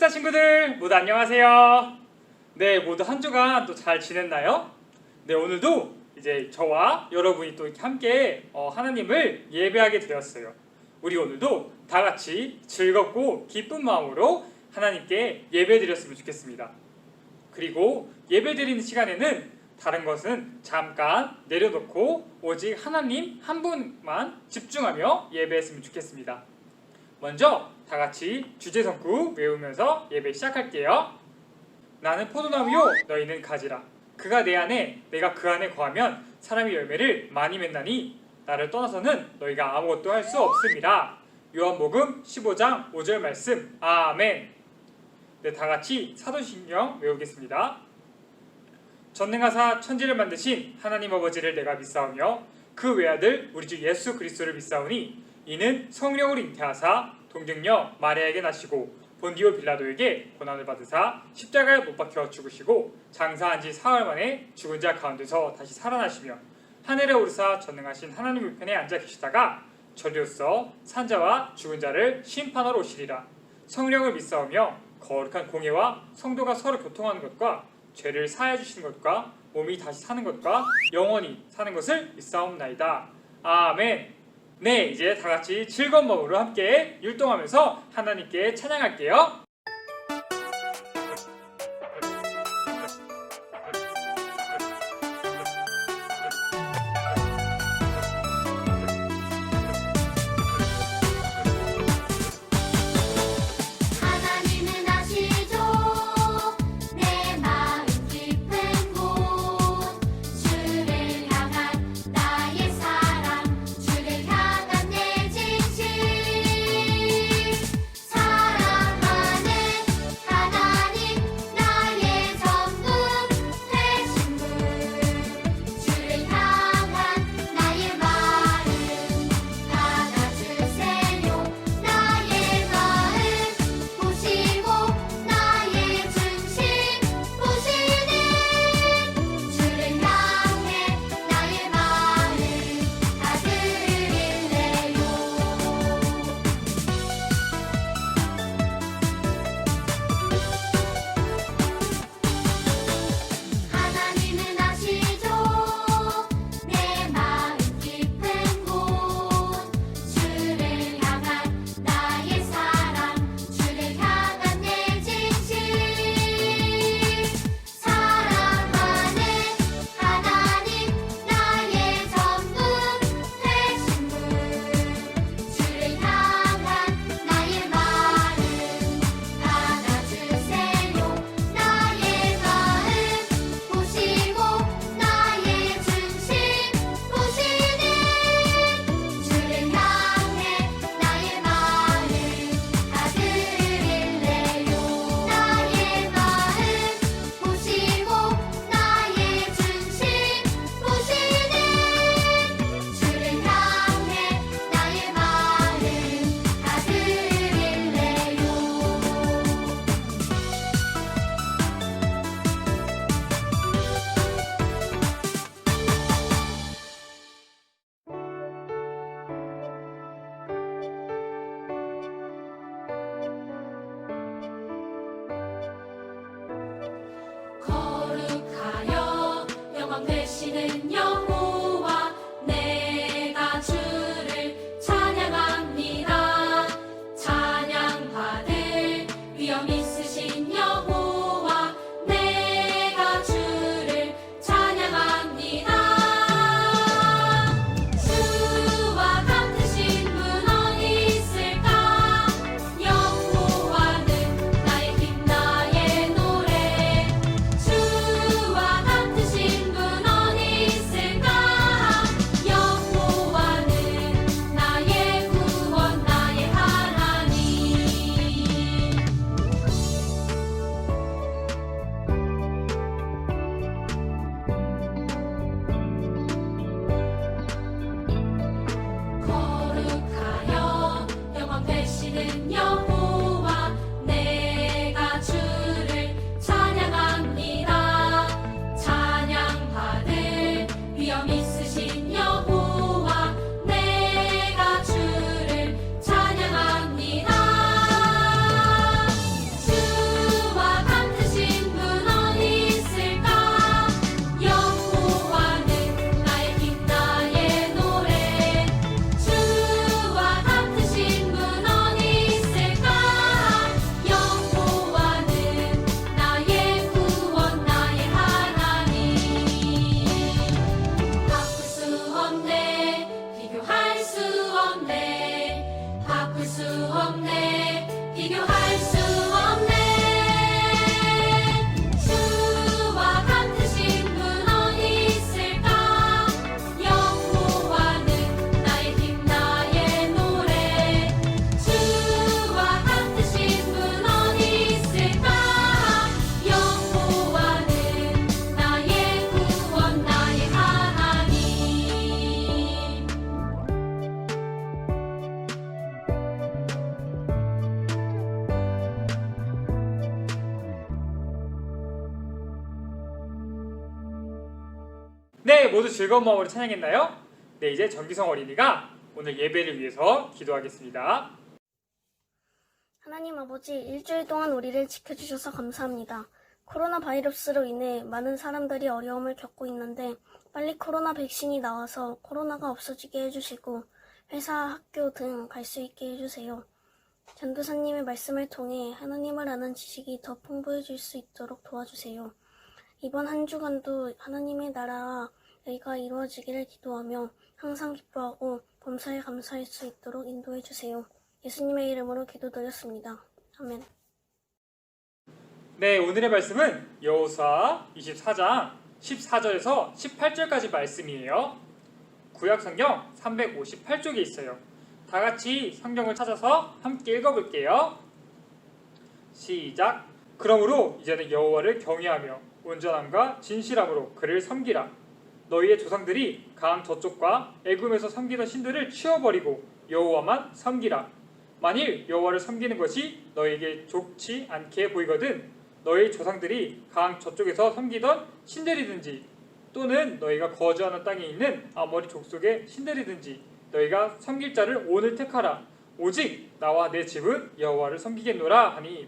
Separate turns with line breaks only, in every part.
키스타 친구들 모두 안녕하세요. 네, 모두 한 주간 또 잘 지냈나요? 네, 오늘도 이제 저와 여러분이 또 이렇게 함께 하나님을 예배하게 되었어요. 우리 오늘도 다 같이 즐겁고 기쁜 마음으로 하나님께 예배드렸으면 좋겠습니다. 그리고 예배드리는 시간에는 다른 것은 잠깐 내려놓고 오직 하나님 한 분만 집중하며 예배했으면 좋겠습니다. 먼저 다 같이 주제성구 외우면서 예배 시작할게요. 나는 포도나무요 너희는 가지라. 그가 내 안에 내가 그 안에 거하면 사람이 열매를 많이 맺나니 나를 떠나서는 너희가 아무것도 할 수 없음이라. 요한복음 15장 5절 말씀. 아멘. 네, 다 같이 사도신경 외우겠습니다. 전능하사 천지를 만드신 하나님 아버지를 내가 믿사오며 그 외아들 우리 주 예수 그리스도를 믿사오니 이는 성령으로 잉태하사 동정녀 마리아에게 나시고 본디오 빌라도에게 고난을 받으사 십자가에 못 박혀 죽으시고 장사한 지 사흘 만에 죽은 자 가운데서 다시 살아나시며 하늘에 오르사 전능하신 하나님 우편에 앉아 계시다가 저리로서 산자와 죽은 자를 심판하러 오시리라. 성령을 믿사오며 거룩한 공예와 성도가 서로 교통하는 것과 죄를 사하여 주시는 것과 몸이 다시 사는 것과 영원히 사는 것을 믿사옵나이다. 아멘. 네, 이제 다 같이 즐거운 마음으로 함께 율동하면서 하나님께 찬양할게요.
거룩하여 영원 되시는 여호와 내가 주를 찬양합니다. 찬양받을 위엄 있으신 여호와 내가 주를 찬양합니다. 주와 같으신 분 어디 있을까? 여호와는 나의 힘 나의 노래. 주와 같으신 분 어디 있을까? 여호와는 나의 구원 나의 하나님. 거룩하여 영원 되시는 여호와 내가 주를 찬양합니다. 찬양받을 위엄 있으신 여호와 내가 주를 찬양합니다. 주
네, 모두 즐거운 마음으로 찬양했나요? 네, 이제 정기성 어린이가 오늘 예배를 위해서 기도하겠습니다.
하나님 아버지, 일주일 동안 우리를 지켜주셔서 감사합니다. 코로나 바이러스로 인해 많은 사람들이 어려움을 겪고 있는데 빨리 코로나 백신이 나와서 코로나가 없어지게 해주시고 회사, 학교 등 갈 수 있게 해주세요. 전도사님의 말씀을 통해 하나님을 아는 지식이 더 풍부해질 수 있도록 도와주세요. 이번 한 주간도 하나님의 나라와 의가 이루어지기를 기도하며 항상 기뻐하고 범사에 감사할 수 있도록 인도해 주세요. 예수님의 이름으로 기도드렸습니다. 아멘.
네, 오늘의 말씀은 여호수아 24장 14절에서 18절까지 말씀이에요. 구약 성경 358쪽에 있어요. 다 같이 성경을 찾아서 함께 읽어볼게요. 시작. 그러므로 이제는 여호와를 경외하며 온전함과 진실함으로 그를 섬기라. 너희의 조상들이 강 저쪽과 애굽에서 섬기던 신들을 치워버리고 여호와만 섬기라. 만일 여호와를 섬기는 것이 너희에게 좋지 않게 보이거든 너희 조상들이 강 저쪽에서 섬기던 신들이든지 또는 너희가 거주하는 땅에 있는 아모리 족속의 신들이든지 너희가 섬길 자를 오늘 택하라. 오직 나와 내 집은 여호와를 섬기겠노라 하니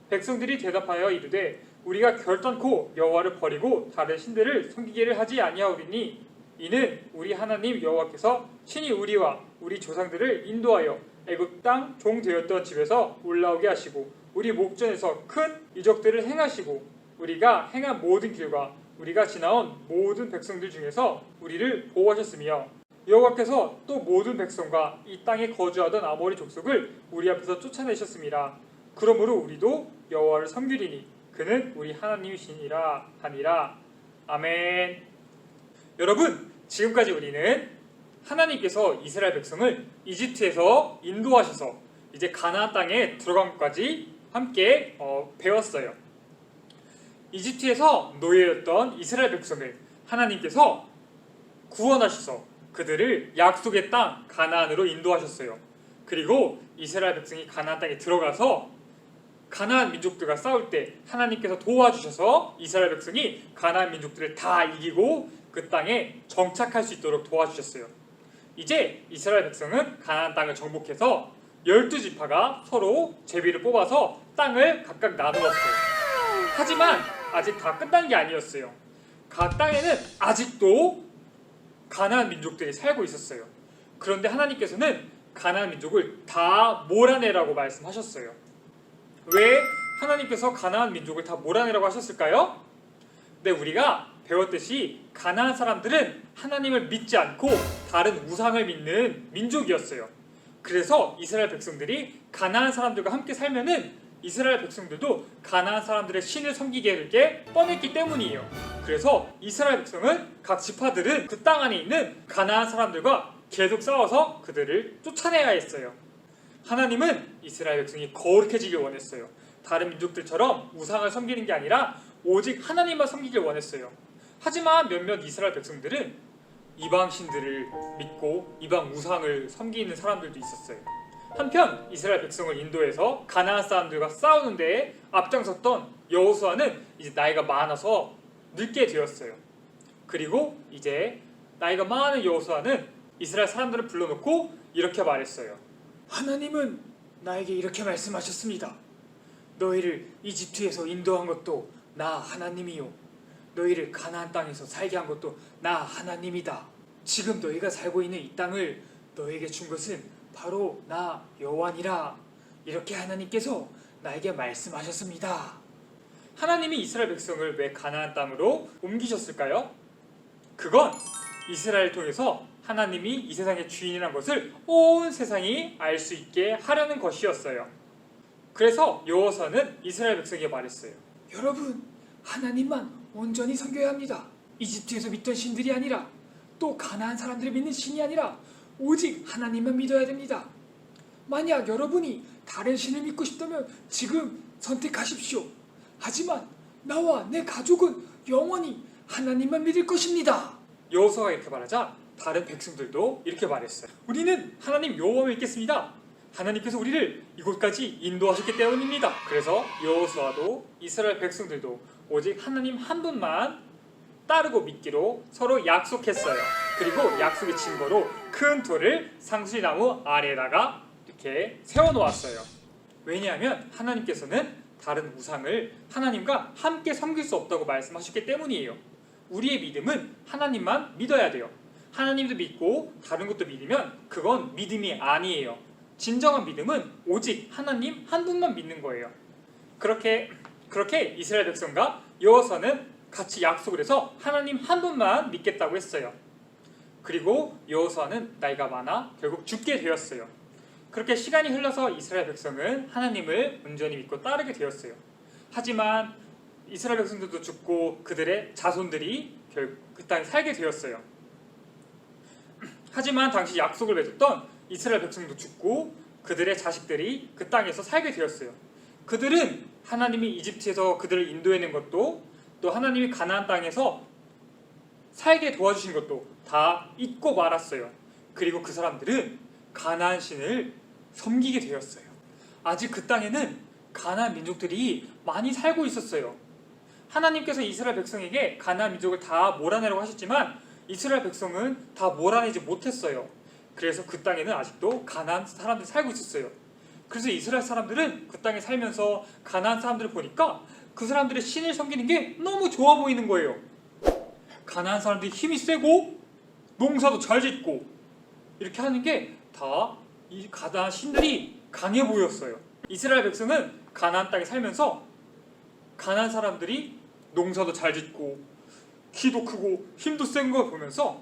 백성들이 대답하여 이르되 우리가 결단코 여호와를 버리고 다른 신들을 섬기기를 하지 아니하오리니 이는 우리 하나님 여호와께서 친히 우리와 우리 조상들을 인도하여 애굽 땅 종 되었던 집에서 올라오게 하시고 우리 목전에서 큰 이적들을 행하시고 우리가 행한 모든 길과 우리가 지나온 모든 백성들 중에서 우리를 보호하셨으며 여호와께서 또 모든 백성과 이 땅에 거주하던 아모리 족속을 우리 앞에서 쫓아내셨습니다. 그러므로 우리도 여호와를 섬기리니 그는 우리 하나님이시니라 하니라. 아멘. 여러분, 지금까지 우리는 하나님께서 이스라엘 백성을 이집트에서 인도하셔서 이제 가나안 땅에 들어간 것까지 함께 배웠어요. 이집트에서 노예였던 이스라엘 백성을 하나님께서 구원하셔서 그들을 약속의 땅 가나안으로 인도하셨어요. 그리고 이스라엘 백성이 가나안 땅에 들어가서 가나안 민족들과 싸울 때 하나님께서 도와주셔서 이스라엘 백성이 가나안 민족들을 다 이기고 그 땅에 정착할 수 있도록 도와주셨어요. 이제 이스라엘 백성은 가나안 땅을 정복해서 12지파가 서로 제비를 뽑아서 땅을 각각 나누었어요. 하지만 아직 다 끝난 게 아니었어요. 각 땅에는 아직도 가나안 민족들이 살고 있었어요. 그런데 하나님께서는 가나안 민족을 다 몰아내라고 말씀하셨어요. 왜 하나님께서 가나안 민족을 다 몰아내라고 하셨을까요? 네, 우리가 배웠듯이 가나안 사람들은 하나님을 믿지 않고 다른 우상을 믿는 민족이었어요. 그래서 이스라엘 백성들이 가나안 사람들과 함께 살면은 이스라엘 백성들도 가나안 사람들의 신을 섬기게 될 게 뻔했기 때문이에요. 그래서 이스라엘 백성은 각 지파들은 그 땅 안에 있는 가나안 사람들과 계속 싸워서 그들을 쫓아내야 했어요. 하나님은 이스라엘 백성이 거룩해지길 원했어요. 다른 민족들처럼 우상을 섬기는 게 아니라 오직 하나님만 섬기길 원했어요. 하지만 몇몇 이스라엘 백성들은 이방 신들을 믿고 이방 우상을 섬기는 사람들도 있었어요. 한편 이스라엘 백성을 인도해서 가나안 사람들과 싸우는 데에 앞장섰던 여호수아는 이제 나이가 많아서 늙게 되었어요. 그리고 이제 나이가 많은 여호수아는 이스라엘 사람들을 불러놓고 이렇게 말했어요. 하나님은 나에게 이렇게 말씀하셨습니다. 너희를 이집트에서 인도한 것도 나 하나님이요. 너희를 가나안 땅에서 살게 한 것도 나 하나님이다. 지금 너희가 살고 있는 이 땅을 너희에게 준 것은 바로 나 여호와니라. 이렇게 하나님께서 나에게 말씀하셨습니다. 하나님이 이스라엘 백성을 왜 가나안 땅으로 옮기셨을까요? 그건 이스라엘을 통해서 하나님이 이 세상의 주인이라는 것을 온 세상이 알 수 있게 하려는 것이었어요. 그래서 여호수아는 이스라엘 백성에게 말했어요. 여러분, 하나님만 온전히 섬겨야 합니다. 이집트에서 믿던 신들이 아니라 또 가나안 사람들이 믿는 신이 아니라 오직 하나님만 믿어야 됩니다. 만약 여러분이 다른 신을 믿고 싶다면 지금 선택하십시오. 하지만 나와 내 가족은 영원히 하나님만 믿을 것입니다. 여호수아가 이렇게 말하자 다른 백성들도 이렇게 말했어요. 우리는 하나님 여호와를 믿겠습니다. 하나님께서 우리를 이곳까지 인도하셨기 때문입니다. 그래서 여호수아도 이스라엘 백성들도 오직 하나님 한 분만 따르고 믿기로 서로 약속했어요. 그리고 약속의 증거로 큰 돌을 상수리나무 아래에다가 이렇게 세워놓았어요. 왜냐하면 하나님께서는 다른 우상을 하나님과 함께 섬길 수 없다고 말씀하셨기 때문이에요. 우리의 믿음은 하나님만 믿어야 돼요. 하나님도 믿고 다른 것도 믿으면 그건 믿음이 아니에요. 진정한 믿음은 오직 하나님 한 분만 믿는 거예요. 그렇게 이스라엘 백성과 여호수아는 같이 약속을 해서 하나님 한 분만 믿겠다고 했어요. 그리고 여호수아는 나이가 많아 결국 죽게 되었어요. 그렇게 시간이 흘러서 이스라엘 백성은 하나님을 온전히 믿고 따르게 되었어요. 하지만 이스라엘 백성들도 죽고 그들의 자손들이 결국 그 땅에 살게 되었어요. 하지만 당시 약속을 맺었던 이스라엘 백성도 죽고 그들의 자식들이 그 땅에서 살게 되었어요. 그들은 하나님이 이집트에서 그들을 인도해낸 것도 또 하나님이 가나안 땅에서 살게 도와주신 것도 다 잊고 말았어요. 그리고 그 사람들은 가나안 신을 섬기게 되었어요. 아직 그 땅에는 가나안 민족들이 많이 살고 있었어요. 하나님께서 이스라엘 백성에게 가나안 민족을 다 몰아내라고 하셨지만 이스라엘 백성은 다 몰아내지 못했어요. 그래서 그 땅에는 아직도 가나안 사람들이 살고 있었어요. 그래서 이스라엘 사람들은 그 땅에 살면서 가나안 사람들을 보니까 그 사람들의 신을 섬기는 게 너무 좋아 보이는 거예요. 가나안 사람들이 힘이 세고 농사도 잘 짓고 이렇게 하는 게 다 이 가나안 신들이 강해 보였어요. 이스라엘 백성은 가나안 땅에 살면서 가나안 사람들이 농사도 잘 짓고 키도 크고 힘도 센 걸 보면서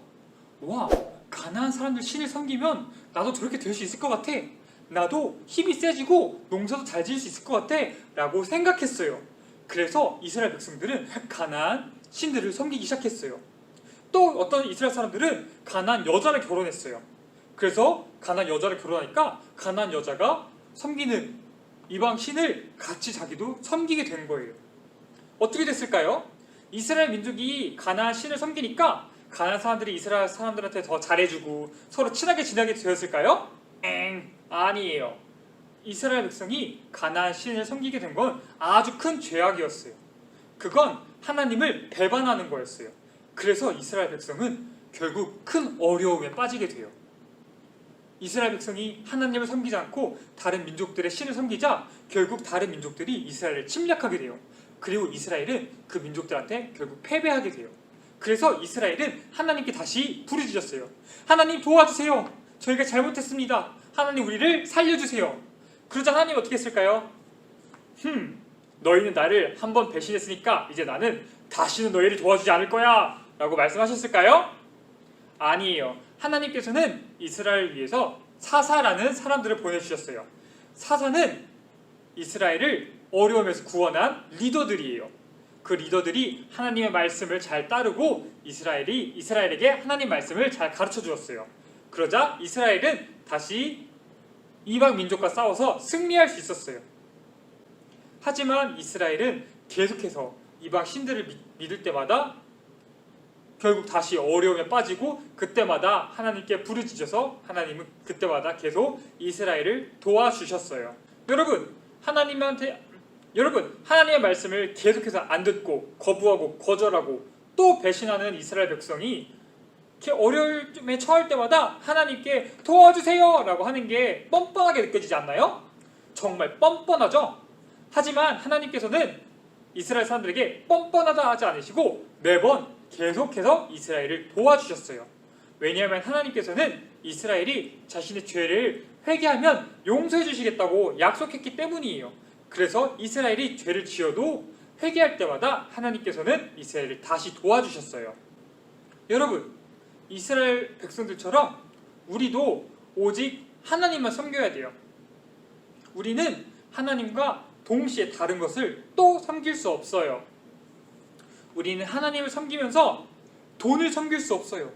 와, 가나안 사람들 신을 섬기면 나도 저렇게 될 수 있을 것 같아. 나도 힘이 세지고 농사도 잘 지을 수 있을 것 같아 라고 생각했어요. 그래서 이스라엘 백성들은 가나안 신들을 섬기기 시작했어요. 또 어떤 이스라엘 사람들은 가나안 여자를 결혼했어요. 그래서 가나안 여자를 결혼하니까 가나안 여자가 섬기는 이방 신을 같이 자기도 섬기게 된 거예요. 어떻게 됐을까요? 이스라엘 민족이 가나안 신을 섬기니까 가나안 사람들이 이스라엘 사람들한테 더 잘해주고 서로 친하게 지내게 되었을까요? 아니에요. 이스라엘 백성이 가나안 신을 섬기게 된 건 아주 큰 죄악이었어요. 그건 하나님을 배반하는 거였어요. 그래서 이스라엘 백성은 결국 큰 어려움에 빠지게 돼요. 이스라엘 백성이 하나님을 섬기지 않고 다른 민족들의 신을 섬기자 결국 다른 민족들이 이스라엘을 침략하게 돼요. 그리고 이스라엘은 그 민족들한테 결국 패배하게 돼요. 그래서 이스라엘은 하나님께 다시 부르짖었어요. 하나님 도와주세요. 저희가 잘못했습니다. 하나님 우리를 살려주세요. 그러자 하나님 어떻게 했을까요? 너희는 나를 한 번 배신했으니까 이제 나는 다시는 너희를 도와주지 않을 거야 라고 말씀하셨을까요? 아니에요. 하나님께서는 이스라엘을 위해서 사사라는 사람들을 보내주셨어요. 사사는 이스라엘을 어려움에서 구원한 리더들이에요. 그 리더들이 하나님의 말씀을 잘 따르고 이스라엘에게 하나님 말씀을 잘 가르쳐 주었어요. 그러자 이스라엘은 다시 이방 민족과 싸워서 승리할 수 있었어요. 하지만 이스라엘은 계속해서 이방 신들을 믿을 때마다 결국 다시 어려움에 빠지고 그때마다 하나님께 부르짖어서 하나님은 그때마다 계속 이스라엘을 도와주셨어요. 여러분 하나님의 말씀을 계속해서 안 듣고 거부하고 거절하고 또 배신하는 이스라엘 백성이 이렇게 어려움에 처할 때마다 하나님께 도와주세요 라고 하는 게 뻔뻔하게 느껴지지 않나요? 정말 뻔뻔하죠? 하지만 하나님께서는 이스라엘 사람들에게 뻔뻔하다 하지 않으시고 매번 계속해서 이스라엘을 도와주셨어요. 왜냐하면 하나님께서는 이스라엘이 자신의 죄를 회개하면 용서해 주시겠다고 약속했기 때문이에요. 그래서 이스라엘이 죄를 지어도 회개할 때마다 하나님께서는 이스라엘을 다시 도와주셨어요. 여러분, 이스라엘 백성들처럼 우리도 오직 하나님만 섬겨야 돼요. 우리는 하나님과 동시에 다른 것을 또 섬길 수 없어요. 우리는 하나님을 섬기면서 돈을 섬길 수 없어요.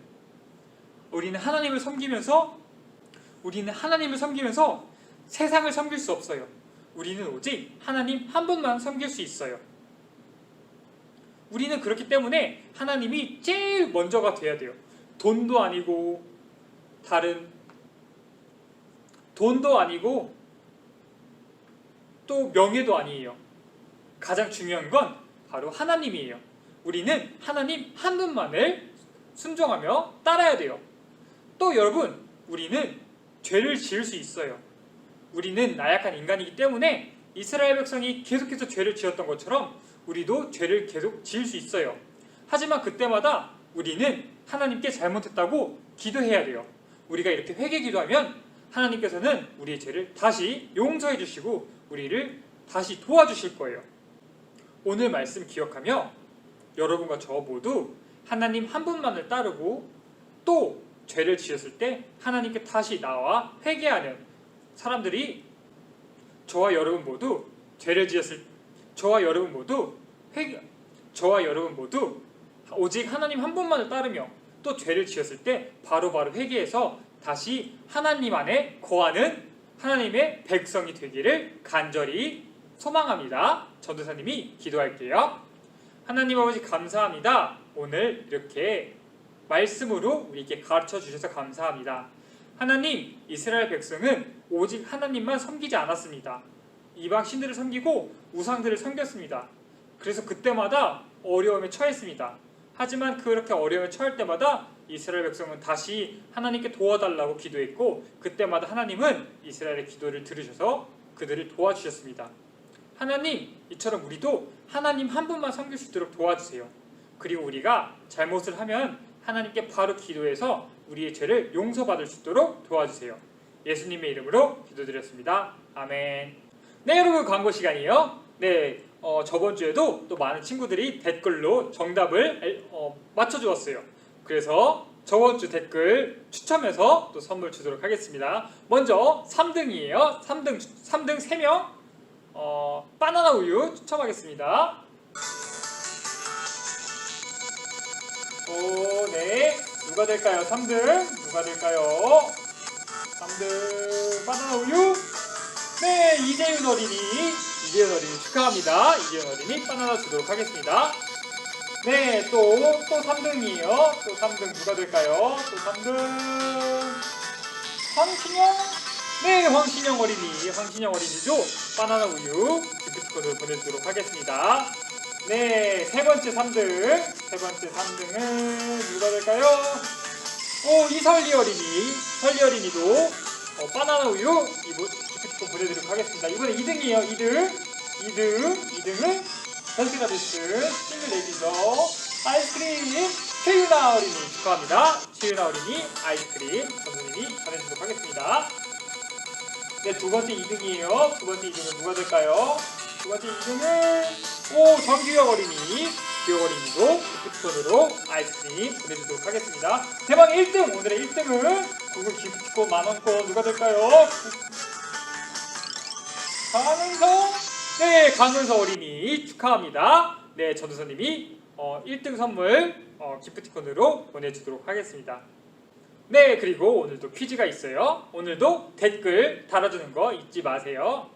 우리는 하나님을 섬기면서 세상을 섬길 수 없어요. 우리는 오직 하나님 한 분만 섬길 수 있어요. 우리는 그렇기 때문에 하나님이 제일 먼저가 돼야 돼요. 돈도 아니고 또 명예도 아니에요. 가장 중요한 건 바로 하나님이에요. 우리는 하나님 한 분만을 순종하며 따라야 돼요. 또 여러분, 우리는 죄를 지을 수 있어요. 우리는 나약한 인간이기 때문에 이스라엘 백성이 계속해서 죄를 지었던 것처럼 우리도 죄를 계속 지을 수 있어요. 하지만 그때마다 우리는 하나님께 잘못했다고 기도해야 돼요. 우리가 이렇게 회개 기도하면 하나님께서는 우리의 죄를 다시 용서해 주시고 우리를 다시 도와주실 거예요. 오늘 말씀 기억하며 여러분과 저 모두 하나님 한 분만을 따르고 또 죄를 지었을 때 하나님께 다시 나와 회개하는 사람들이 저와 여러분 모두 오직 하나님 한 분만을 따르며 또 죄를 지었을 때 바로바로 회개해서 다시 하나님 안에 거하는 하나님의 백성이 되기를 간절히 소망합니다. 전도사님이 기도할게요. 하나님 아버지 감사합니다. 오늘 이렇게 말씀으로 우리에게 가르쳐 주셔서 감사합니다. 하나님, 이스라엘 백성은 오직 하나님만 섬기지 않았습니다. 이방 신들을 섬기고 우상들을 섬겼습니다. 그래서 그때마다 어려움에 처했습니다. 하지만 그렇게 어려움에 처할 때마다 이스라엘 백성은 다시 하나님께 도와달라고 기도했고 그때마다 하나님은 이스라엘의 기도를 들으셔서 그들을 도와주셨습니다. 하나님, 이처럼 우리도 하나님 한 분만 섬길 수 있도록 도와주세요. 그리고 우리가 잘못을 하면 하나님께 바로 기도해서 우리의 죄를 용서받을 수 있도록 도와주세요. 예수님의 이름으로 기도드렸습니다. 아멘. 네, 여러분, 광고 시간이에요. 네, 저번 주에도 또 많은 친구들이 댓글로 정답을 맞춰주었어요. 그래서 저번 주 댓글 추첨해서 또 선물 주도록 하겠습니다. 먼저 3등이에요. 3등 3명 바나나 우유 추첨하겠습니다. 네, 누가 될까요? 3등 누가 될까요? 3등 바나나 우유. 네, 이재윤 어린이 축하합니다. 이재윤 어린이 바나나 주도록 하겠습니다. 네, 또 3등이에요. 또 3등 누가 될까요? 또 3등 황신영. 네, 황신영 어린이도 바나나 우유 기프트콘을 보내주도록 하겠습니다. 네, 세 번째 3등은 누가 될까요? 이설리 어린이도 바나나 우유 기프트콘 보내드리도록 하겠습니다. 이번에 2등이에요. 2등은 헬스가비스 싱글레이디서 아이스크림 최유나 어린이 축하합니다. 최유나 어린이 아이스크림 선생님이 전해주도록 하겠습니다. 네, 두 번째 2등이에요. 두 번째 2등은 누가 될까요? 두 번째 2등은 정규혁 어린이도 기프트콘으로 아이스크림 보내주도록 하겠습니다. 대망 1등! 오늘의 1등은 구글 기프트콘 만원권 누가 될까요? 강은서 어린이 축하합니다. 네, 전도사님이 1등 선물 기프트콘으로 보내주도록 하겠습니다. 네, 그리고 오늘도 퀴즈가 있어요. 오늘도 댓글 달아주는 거 잊지 마세요.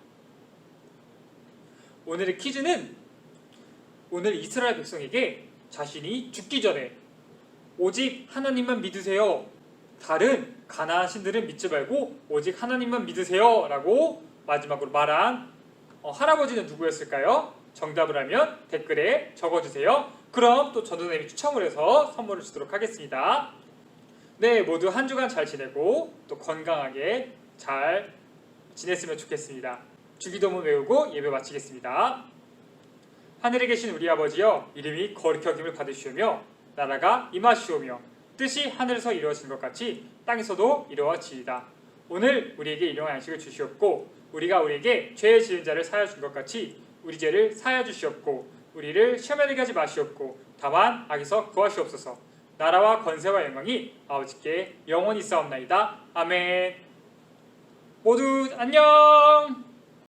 오늘의 퀴즈는 오늘 이스라엘 백성에게 자신이 죽기 전에 오직 하나님만 믿으세요. 다른 가나안 신들은 믿지 말고 오직 하나님만 믿으세요 라고 마지막으로 말한 할아버지는 누구였을까요? 정답을 알면 댓글에 적어주세요. 그럼 또 전도사님이 추첨을 해서 선물을 주도록 하겠습니다. 네, 모두 한 주간 잘 지내고 또 건강하게 잘 지냈으면 좋겠습니다. 주기도문 외우고 예배 마치겠습니다. 하늘에 계신 우리 아버지여, 이름이 거룩히 여김을 받으시오며 나라가 임하시오며 뜻이 하늘에서 이루어진 것 같이 땅에서도 이루어지이다. 오늘 우리에게 일용할 양식을 주시옵고 우리가 우리에게 죄 지은 자를 사하여 준 것 같이 우리 죄를 사하여 주시옵고 우리를 시험에 들게 하지 마시옵고 다만 악에서 구하시옵소서. 나라와 권세와 영광이 아버지께 영원히 있사옵나이다. 아멘. 모두 안녕.